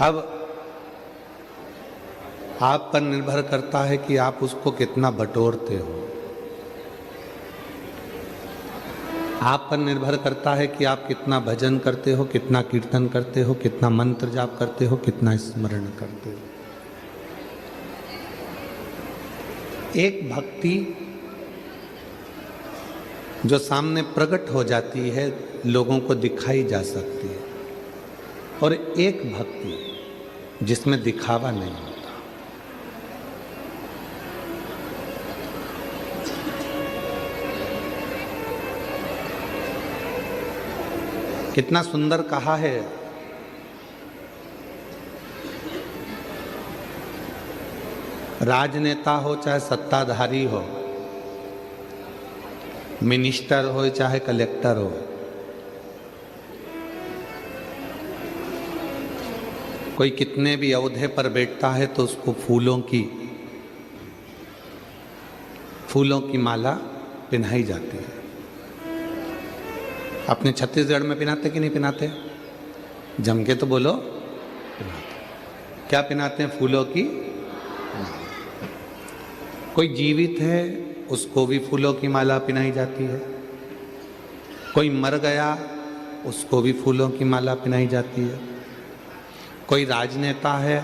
अब आप पर निर्भर करता है कि आप उसको कितना बटोरते हो। आप पर निर्भर करता है कि आप कितना भजन करते हो, कितना कीर्तन करते हो, कितना मंत्र जाप करते हो, कितना स्मरण करते हो। एक भक्ति जो सामने प्रकट हो जाती है, लोगों को दिखाई जा सकती है, और एक भक्ति जिसमें दिखावा नहीं होता। कितना सुंदर कहा है, राजनेता हो चाहे सत्ताधारी हो, मिनिस्टर हो चाहे कलेक्टर हो, कोई कितने भी ओहदे पर बैठता है तो उसको फूलों की माला पहनाई जाती है। अपने छत्तीसगढ़ में पहनाते कि नहीं पहनाते? जम के तो बोलो, पहनाते। क्या पहनाते हैं? फूलों की माला। कोई जीवित है उसको भी फूलों की माला पहनाई जाती है। कोई मर गया उसको भी फूलों की माला पहनाई जाती है। कोई राजनेता है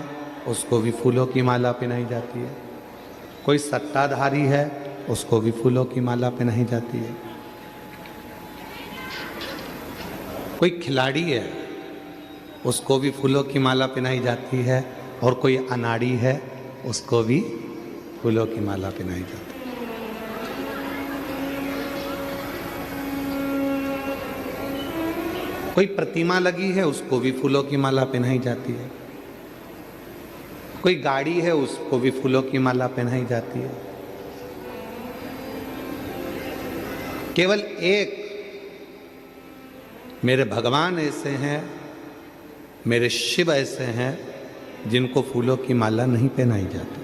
उसको भी फूलों की माला पहनाई जाती है। कोई सत्ताधारी है उसको भी फूलों की माला पहनाई जाती है। कोई खिलाड़ी है उसको भी फूलों की माला पहनाई जाती है, और कोई अनाड़ी है उसको भी फूलों की माला पहनाई जाती है। कोई प्रतिमा लगी है उसको भी फूलों की माला पहनाई जाती है। कोई गाड़ी है उसको भी फूलों की माला पहनाई जाती है। केवल एक मेरे भगवान ऐसे हैं, मेरे शिव ऐसे हैं जिनको फूलों की माला नहीं पहनाई जाती।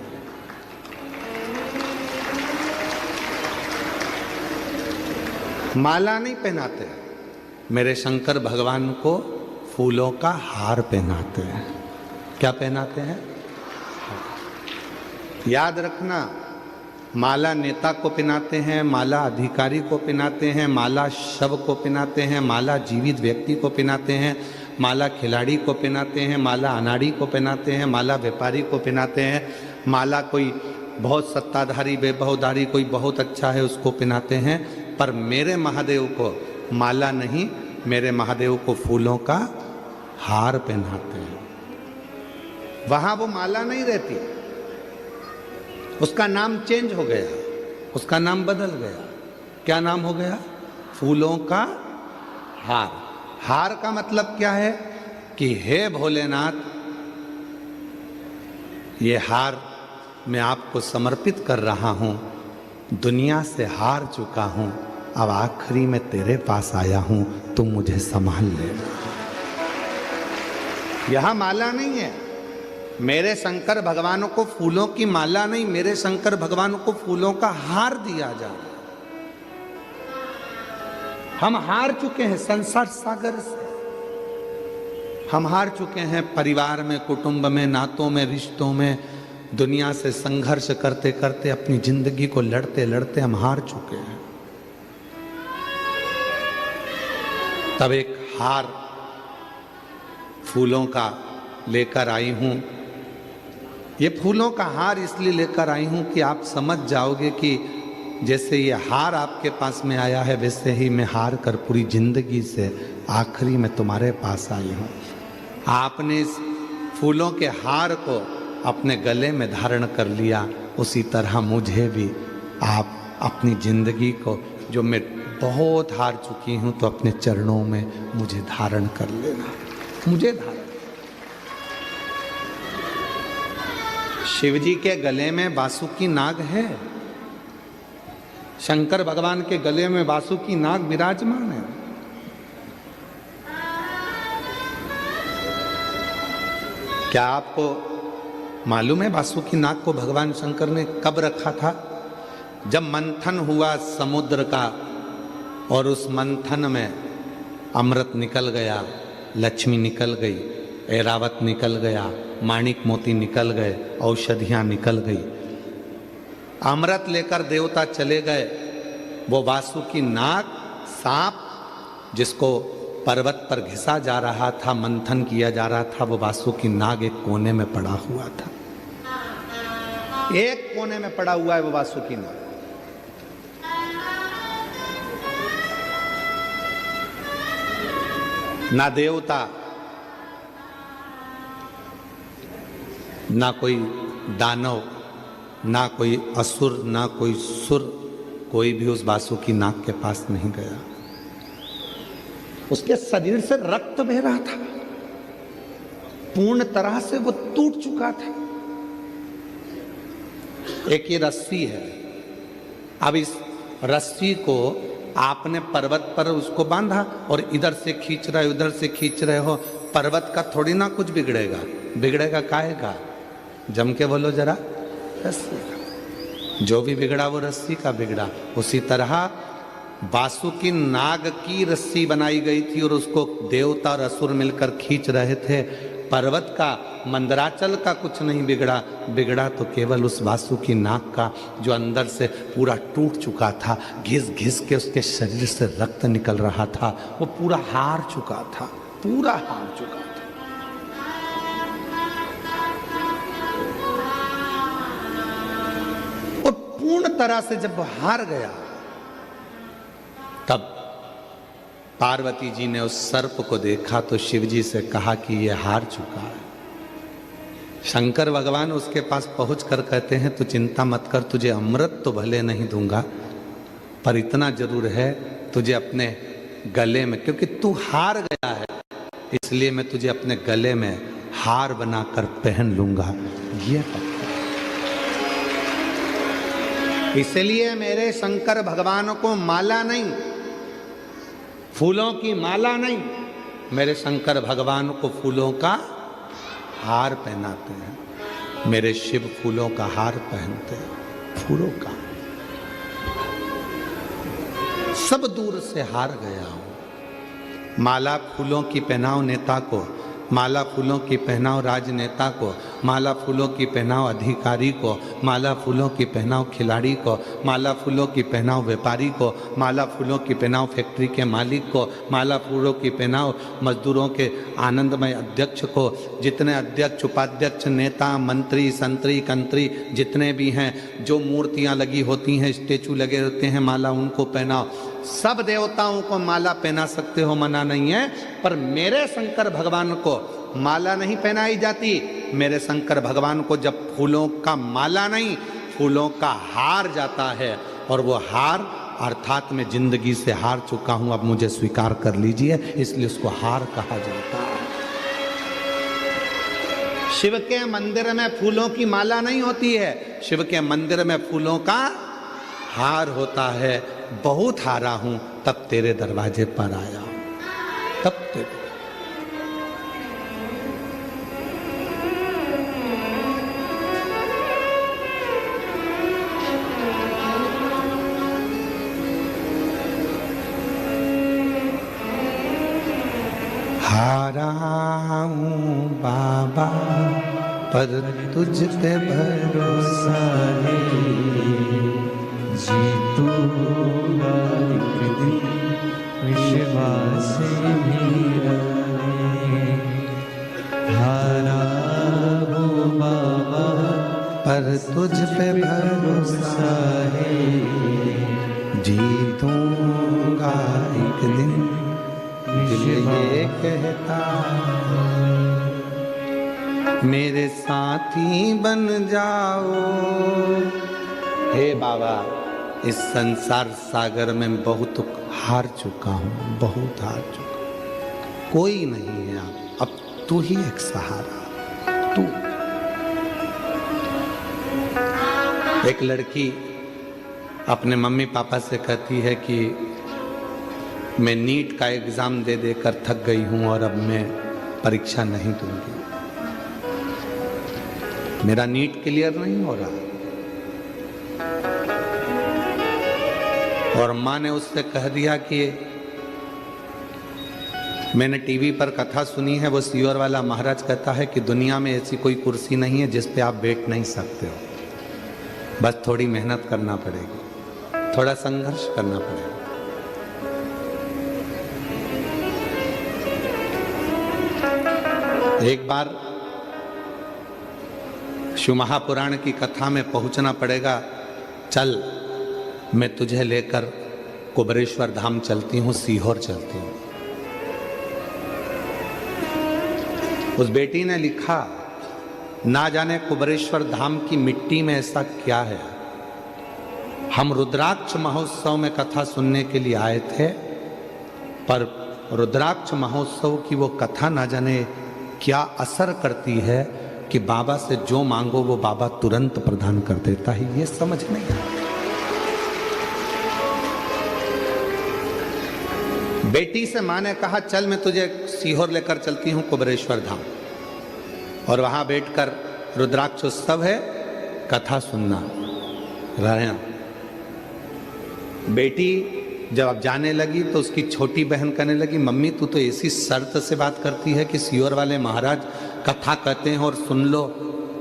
माला नहीं पहनाते, मेरे शंकर भगवान को फूलों का हार पहनाते हैं। क्या पहनाते हैं? याद रखना, माला नेता को पहनाते हैं, माला अधिकारी को पहनाते हैं, माला शव को पहनाते हैं, माला जीवित व्यक्ति को पहनाते हैं, माला खिलाड़ी को पहनाते हैं, माला अनाड़ी को पहनाते हैं, माला व्यापारी को पहनाते हैं, माला कोई बहुत सत्ताधारी वैभवधारी कोई बहुत अच्छा है उसको पहनाते हैं। पर मेरे महादेव को माला नहीं, मेरे महादेव को फूलों का हार पहनाते हैं। वहां वो माला नहीं रहती, उसका नाम चेंज हो गया, उसका नाम बदल गया। क्या नाम हो गया? फूलों का हार। हार का मतलब क्या है कि हे भोलेनाथ, ये हार मैं आपको समर्पित कर रहा हूं, दुनिया से हार चुका हूं, अब आखिरी में तेरे पास आया हूं, तुम मुझे संभाल ले। यहां माला नहीं है। मेरे शंकर भगवानों को फूलों की माला नहीं, मेरे शंकर भगवानों को फूलों का हार दिया जा रहा है। हम हार चुके हैं संसार सागर से, हम हार चुके हैं परिवार में, कुटुंब में, नातों में, रिश्तों में, दुनिया से संघर्ष करते करते अपनी जिंदगी को लड़ते लड़ते हम हार चुके हैं। तब एक हार फूलों का लेकर आई हूं। ये फूलों का हार इसलिए लेकर आई हूं कि आप समझ जाओगे कि जैसे ये हार आपके पास में आया है, वैसे ही मैं हार कर पूरी जिंदगी से आखिरी में तुम्हारे पास आई हूं। आपने इस फूलों के हार को अपने गले में धारण कर लिया, उसी तरह मुझे भी आप अपनी जिंदगी को, जो मैं बहुत हार चुकी हूं, तो अपने चरणों में मुझे धारण कर लेना, मुझे धारण। शिवजी के गले में बासुकी नाग है, शंकर भगवान के गले में बासुकी नाग विराजमान है। क्या आपको मालूम है बासुकी नाग को भगवान शंकर ने कब रखा था? जब मंथन हुआ समुद्र का और उस मंथन में अमृत निकल गया, लक्ष्मी निकल गई, ऐरावत निकल गया, माणिक मोती निकल गए, औषधियाँ निकल गई। अमृत लेकर देवता चले गए। वो वासुकी नाग सांप जिसको पर्वत पर घिसा जा रहा था, मंथन किया जा रहा था, वो वासुकी नाग एक कोने में पड़ा हुआ था। एक कोने में पड़ा हुआ है वो वासुकी नाग। ना देवता, ना कोई दानव, ना कोई असुर, ना कोई सुर, कोई भी उस वासुकी नाग के पास नहीं गया। उसके शरीर से रक्त बह रहा था, पूर्ण तरह से वो टूट चुका था। एक ये रस्सी है, अब इस रस्सी को आपने पर्वत पर उसको बांधा और इधर से खींच रहे हो, उधर से खींच रहे हो, पर्वत का थोड़ी ना कुछ बिगड़ेगा। बिगड़ेगा काहे का? जम के बोलो जरा, रस्सी का। जो भी बिगड़ा वो रस्सी का बिगड़ा। उसी तरह वासुकी नाग की रस्सी बनाई गई थी और उसको देवता और असुर मिलकर खींच रहे थे। पर्वत का, मंदराचल का कुछ नहीं बिगड़ा, बिगड़ा तो केवल उस वासुकी नाग का, जो अंदर से पूरा टूट चुका था। घिस घिस के उसके शरीर से रक्त निकल रहा था। वो पूरा हार चुका था, पूरा हार चुका था। और पूर्ण तरह से जब वो हार गया, तब पार्वती जी ने उस सर्प को देखा तो शिव जी से कहा कि ये हार चुका है। शंकर भगवान उसके पास पहुंचकर कहते हैं तू चिंता मत कर, तुझे अमृत तो भले नहीं दूंगा, पर इतना जरूर है तुझे अपने गले में, क्योंकि तू हार गया है इसलिए मैं तुझे अपने गले में हार बनाकर पहन लूंगा। ये इसलिए मेरे शंकर भगवान को माला नहीं, फूलों की माला नहीं, मेरे शंकर भगवान को फूलों का हार पहनाते हैं। मेरे शिव फूलों का हार पहनते हैं, फूलों का। सब दूर से हार गया हूं। माला फूलों की पहनाओ नेता को, माला फूलों की पहनाओ राजनेता को, माला फूलों की पहनाओ अधिकारी को, माला फूलों की पहनाओ खिलाड़ी को, माला फूलों की पहनाओ व्यापारी को, माला फूलों की पहनाओ फैक्ट्री के मालिक को, माला फूलों की पहनाओ मजदूरों के आनंदमय अध्यक्ष को। जितने अध्यक्ष, उपाध्यक्ष, नेता, मंत्री, संतरी, कंत्री जितने भी हैं, जो मूर्तियां लगी होती हैं, स्टेचू लगे होते हैं, माला उनको पहनाओ। सब देवताओं को माला पहना सकते हो, मना नहीं है, पर मेरे शंकर भगवान को माला नहीं पहनाई जाती। मेरे शंकर भगवान को जब फूलों का माला नहीं, फूलों का हार जाता है, और वो हार अर्थात मैं जिंदगी से हार चुका हूं, अब मुझे स्वीकार कर लीजिए, इसलिए उसको हार कहा जाता है। शिव के मंदिर में फूलों की माला नहीं होती है, शिव के मंदिर में फूलों का हार होता है। बहुत हारा हूं तब तेरे दरवाजे पर आया हूं, तब तेरे। हारा हूं बाबा पर तुझ पे भरोसा है, जीतूंगा एक दिन विश्वास भी रहे। हारा हूँ बाबा पर तुझ पे भरोसा है, जीतूंगा एक दिन दिल ये कहता। मेरे साथी बन जाओ हे बाबा। इस संसार सागर में बहुत हार चुका हूँ, बहुत हार चुका। कोई नहीं है अब तू ही एक सहारा। तू एक लड़की अपने मम्मी पापा से कहती है कि मैं नीट का एग्जाम दे देकर थक गई हूँ और अब मैं परीक्षा नहीं दूंगी, मेरा नीट क्लियर नहीं हो रहा। और माँ ने उससे कह दिया कि मैंने टीवी पर कथा सुनी है, वो सीहोर वाला महाराज कहता है कि दुनिया में ऐसी कोई कुर्सी नहीं है जिस पे आप बैठ नहीं सकते हो, बस थोड़ी मेहनत करना पड़ेगी, थोड़ा संघर्ष करना पड़ेगा। एक बार शिव महापुराण की कथा में पहुंचना पड़ेगा। चल मैं तुझे लेकर कुबरेश्वर धाम चलती हूँ, सीहोर चलती हूँ। उस बेटी ने लिखा, ना जाने कुबरेश्वर धाम की मिट्टी में ऐसा क्या है। हम रुद्राक्ष महोत्सव में कथा सुनने के लिए आए थे, पर रुद्राक्ष महोत्सव की वो कथा ना जाने क्या असर करती है कि बाबा से जो मांगो वो बाबा तुरंत प्रदान कर देता है। ये समझ नहीं आता। बेटी से माँ ने कहा, चल मैं तुझे सीहोर लेकर चलती हूँ कुबरेश्वर धाम, और वहां बैठकर रुद्राक्ष उत्सव है, कथा सुनना रहना। बेटी जब अब जाने लगी तो उसकी छोटी बहन कहने लगी, मम्मी तू तो ऐसी शर्त से बात करती है कि सीहोर वाले महाराज कथा कहते हैं और सुन लो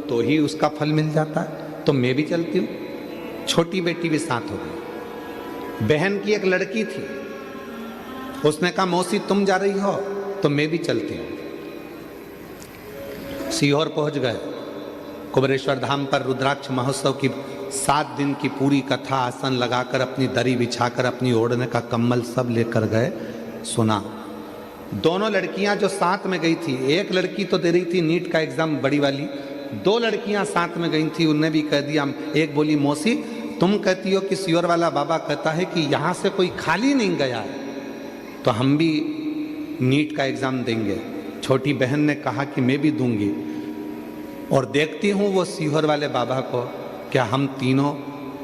तो ही उसका फल मिल जाता है, तो मैं भी चलती हूँ। छोटी बेटी भी साथ हो गई। बहन की एक लड़की थी, उसने कहा मौसी तुम जा रही हो तो मैं भी चलती हूँ। सीहोर पहुंच गए। कुबरेश्वर धाम पर रुद्राक्ष महोत्सव की 7 दिन की पूरी कथा आसन लगाकर, अपनी दरी बिछाकर, अपनी ओढ़ने का कम्बल सब लेकर गए। सुना। दोनों लड़कियां जो साथ में गई थी, एक लड़की तो दे रही थी नीट का एग्जाम बड़ी वाली, 2 लड़कियां साथ में गई थी, उनने भी कह दिया। एक बोली, मौसी तुम कहती हो कि सीहोर वाला बाबा कहता है कि यहां से कोई खाली नहीं गया है, तो हम भी नीट का एग्जाम देंगे। छोटी बहन ने कहा कि मैं भी दूंगी, और देखती हूँ वो सीहोर वाले बाबा को, क्या हम तीनों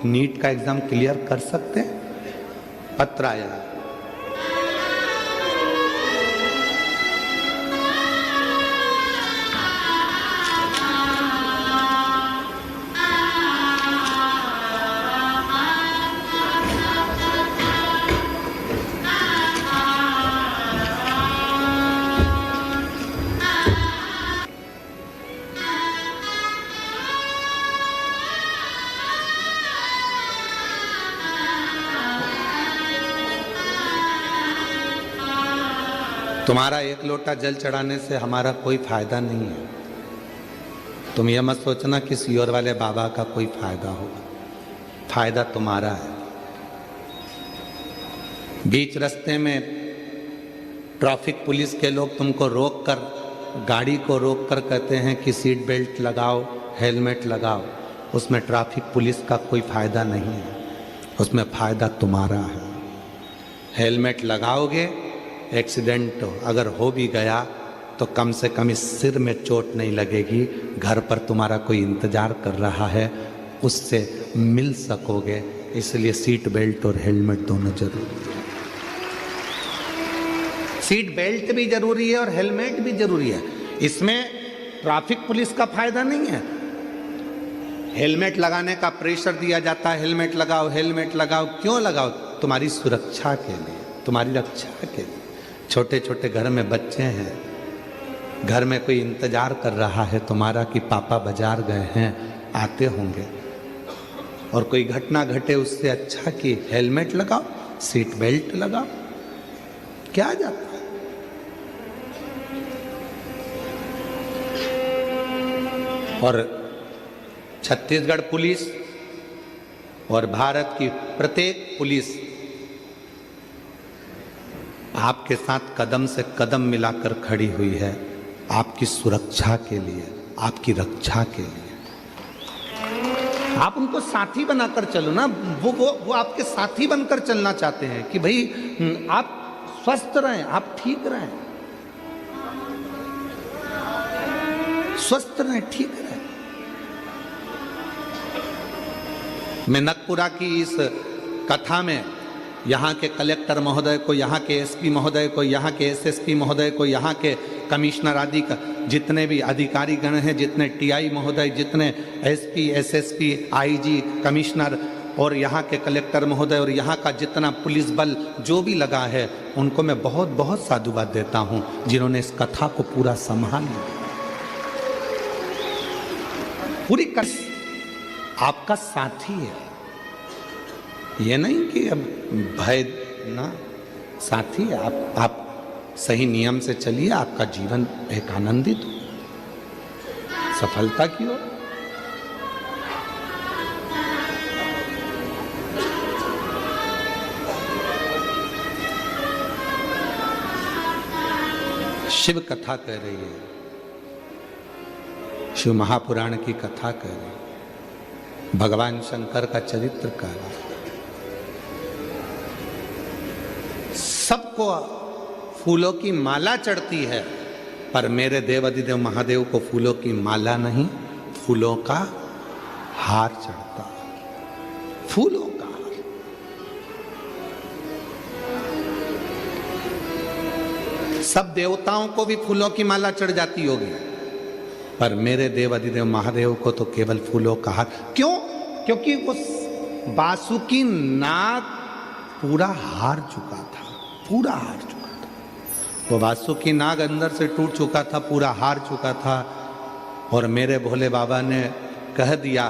नीट का एग्जाम क्लियर कर सकते हैं। पत्र आया। तुम्हारा एक लोटा जल चढ़ाने से हमारा कोई फायदा नहीं है। तुम यह मत सोचना कि सीहोर वाले बाबा का कोई फायदा होगा, फायदा तुम्हारा है। बीच रास्ते में ट्रैफिक पुलिस के लोग तुमको रोक कर, गाड़ी को रोक कर कहते हैं कि सीट बेल्ट लगाओ, हेलमेट लगाओ, उसमें ट्रैफिक पुलिस का कोई फायदा नहीं है, उसमें फायदा तुम्हारा है। हेलमेट लगाओगे, एक्सीडेंट अगर हो भी गया तो कम से कम इस सिर में चोट नहीं लगेगी, घर पर तुम्हारा कोई इंतजार कर रहा है, उससे मिल सकोगे। इसलिए सीट बेल्ट और हेलमेट दोनों जरूरी है। सीट बेल्ट भी जरूरी है और हेलमेट भी जरूरी है। इसमें ट्रैफिक पुलिस का फायदा नहीं है। हेलमेट लगाने का प्रेशर दिया जाता है, हेलमेट लगाओ, हेलमेट लगाओ। क्यों लगाओ? तुम्हारी सुरक्षा के लिए, तुम्हारी रक्षा के लिए। छोटे छोटे घर में बच्चे हैं, घर में कोई इंतजार कर रहा है तुम्हारा कि पापा बाजार गए हैं, आते होंगे, और कोई घटना घटे, उससे अच्छा कि हेलमेट लगाओ, सीट बेल्ट लगाओ, क्या जाता है। और छत्तीसगढ़ पुलिस और भारत की प्रत्येक पुलिस आपके साथ कदम से कदम मिलाकर खड़ी हुई है, आपकी सुरक्षा के लिए, आपकी रक्षा के लिए। आप उनको साथी बनाकर चलो ना। वो आपके साथी बनकर चलना चाहते हैं कि भाई आप स्वस्थ रहें, आप ठीक रहें, स्वस्थ रहें, ठीक रहें। मैं नगपुरा की इस कथा में यहाँ के कलेक्टर महोदय को, यहाँ के एसपी महोदय को, यहाँ के एसएसपी महोदय को, यहाँ के कमिश्नर आदि का जितने भी अधिकारी गण हैं, जितने टीआई महोदय, जितने एसपी, एसएसपी, आईजी, कमिश्नर, और यहाँ के कलेक्टर महोदय और यहाँ का जितना पुलिस बल जो भी लगा है, उनको मैं बहुत बहुत साधुवाद देता हूँ, जिन्होंने इस कथा को पूरा संभाल लिया। पूरी आपका साथी है, ये नहीं कि अब भय ना, साथी है। आप सही नियम से चलिए, आपका जीवन एक आनंदित हो, सफलता की ओर। शिव कथा कह रही है, शिव महापुराण की कथा कह रही है, भगवान शंकर का चरित्र कह रहा है। सबको फूलों की माला चढ़ती है, पर मेरे देवाधिदेव महादेव को फूलों की माला नहीं, फूलों का हार चढ़ता है। फूलों का हार। सब देवताओं को भी फूलों की माला चढ़ जाती होगी, पर मेरे देवाधिदेव महादेव को तो केवल फूलों का हार। क्यों? क्योंकि उस बासुकी नाग पूरा हार चुका था, पूरा हार चुका था। वो वासुकी नाग अंदर से टूट चुका था, पूरा हार चुका था। और मेरे भोले बाबा ने कह दिया,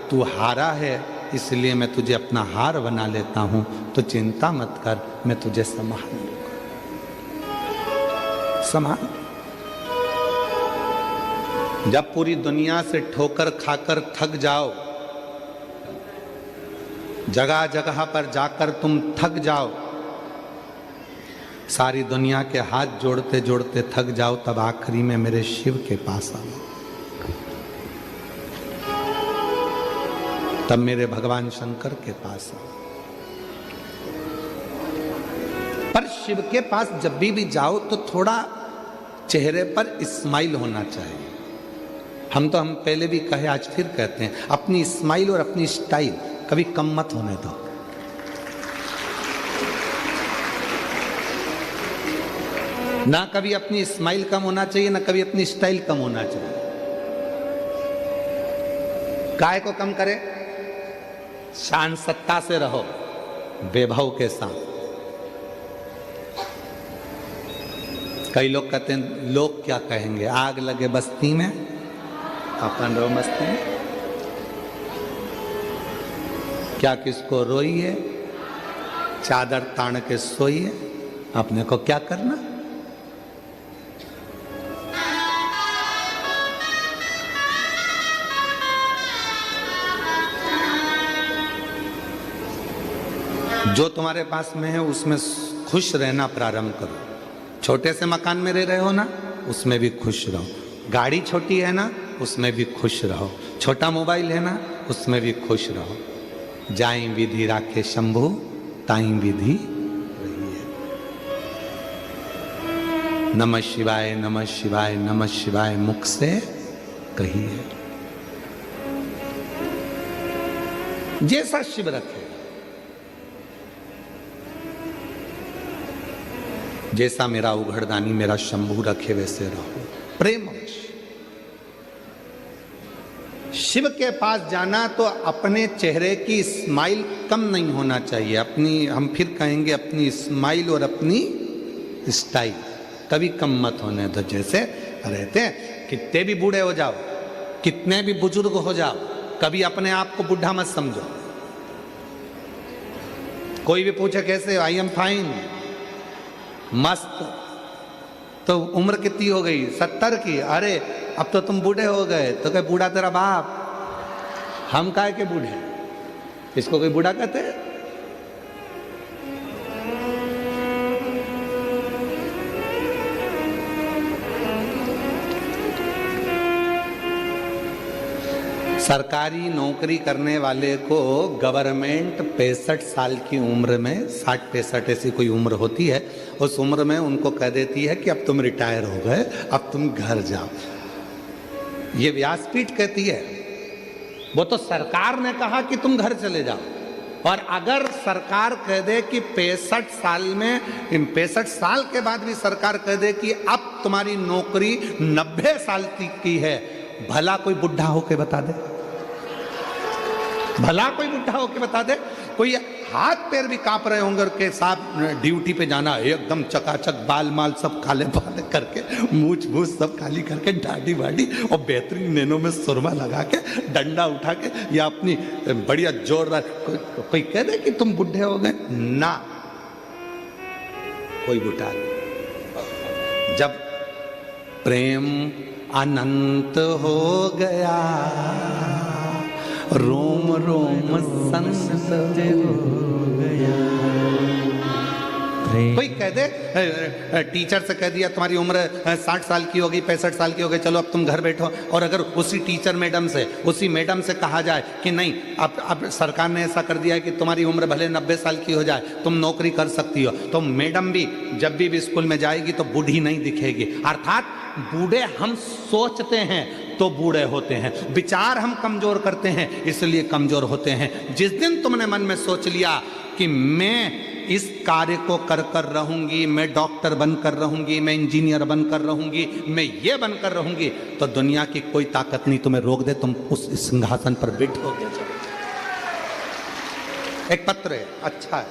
तू हारा है, इसलिए मैं तुझे अपना हार बना लेता हूं, तो चिंता मत कर, मैं तुझे संभाल लूंगा। संभाल। जब पूरी दुनिया से ठोकर खाकर थक जाओ, जगह जगह पर जाकर तुम थक जाओ, सारी दुनिया के हाथ जोड़ते जोड़ते थक जाओ, तब आखिरी में मेरे शिव के पास आओ, तब मेरे भगवान शंकर के पास आओ। पर शिव के पास जब भी जाओ तो थोड़ा चेहरे पर स्माइल होना चाहिए। हम पहले भी कहे, आज फिर कहते हैं, अपनी स्माइल और अपनी स्टाइल कभी कम मत होने दो। ना कभी अपनी स्माइल कम होना चाहिए, ना कभी अपनी स्टाइल कम होना चाहिए। काय को कम करे? शान सत्ता से रहो, वैभव के साथ। कई लोग कहते हैं, लोग क्या कहेंगे, आग लगे बस्ती में, अपन रो मस्ती में। क्या किसको रोइए, चादर तान के सोइए, अपने को क्या करना। जो तुम्हारे पास में है उसमें खुश रहना प्रारंभ करो। छोटे से मकान में रह रहे हो ना, उसमें भी खुश रहो। गाड़ी छोटी है ना, उसमें भी खुश रहो। छोटा मोबाइल है ना, उसमें भी खुश रहो। जाई विधि राखे शंभु, ताई विधि रहिए। नमः शिवाय, नमः शिवाय, नमः शिवाय मुख से कहिए। जैसा शिव रखे, जैसा मेरा उघड़दानी मेरा शंभू रखे, वैसे रहो प्रेम। शिव के पास जाना तो अपने चेहरे की स्माइल कम नहीं होना चाहिए। अपनी, हम फिर कहेंगे, अपनी स्माइल और अपनी स्टाइल कभी कम मत होने दो। जैसे रहते हैं, कितने भी बूढ़े हो जाओ, कितने भी बुजुर्ग हो जाओ, कभी अपने आप को बुढ़ा मत समझो। कोई भी पूछे कैसे, आई एम फाइन, मस्त। तो उम्र कितनी हो गई? 70 की। अरे अब तो तुम बूढ़े हो गए। तो कहे बूढ़ा तेरा बाप, हम काहे के बूढ़े, इसको कोई बूढ़ा कहते हैं? सरकारी नौकरी करने वाले को गवर्नमेंट 65 साल की उम्र में, 60-65 ऐसी कोई उम्र होती है, उस उम्र में उनको कह देती है कि अब तुम रिटायर हो गए, अब तुम घर जाओ। ये व्यासपीठ कहती है, वो तो सरकार ने कहा कि तुम घर चले जाओ। और अगर सरकार कह दे कि 65 साल में, 65 साल के बाद भी सरकार कह दे कि अब तुम्हारी नौकरी 90 साल तक की है, भला कोई बुढ़ा होके बता दे? भला कोई बुढ़ा होके बता दे, कोई हाथ पैर भी कांप रहे होंगे के साहब ड्यूटी पे जाना, एकदम चकाचक बाल माल सब काले बाल करके, मूछ मूछ सब काली करके, दाढ़ी वाड़ी और बेहतरीन नैनों में सुरमा लगा के, डंडा उठा के, या अपनी बढ़िया जोरदार, कोई कह दे कि तुम बुढ़े हो गए ना, कोई बुढ़ा नहीं। जब प्रेम अनंत हो गया, रोम रोम संत हो गया। कोई कह दे, टीचर से कह दिया तुम्हारी उम्र 60 साल की होगी, 65 साल की हो गई, चलो अब तुम घर बैठो, और अगर उसी टीचर मैडम से, उसी मैडम से कहा जाए कि नहीं अब सरकार ने ऐसा कर दिया है कि तुम्हारी उम्र भले 90 साल की हो जाए, तुम नौकरी कर सकती हो, तो मैडम भी जब भी स्कूल में जाएगी तो बूढ़ी नहीं दिखेगी। अर्थात बूढ़े हम सोचते हैं तो बूढ़े होते हैं, विचार हम कमजोर करते हैं इसलिए कमजोर होते हैं। जिस दिन तुमने मन में सोच लिया कि मैं इस कार्य को कर कर रहूंगी, मैं डॉक्टर बनकर रहूंगी, मैं इंजीनियर बनकर रहूंगी, मैं ये बनकर रहूंगी, तो दुनिया की कोई ताकत नहीं तुम्हें रोक दे, तुम उस सिंहासन पर बैठोगे। एक पत्र है, अच्छा है,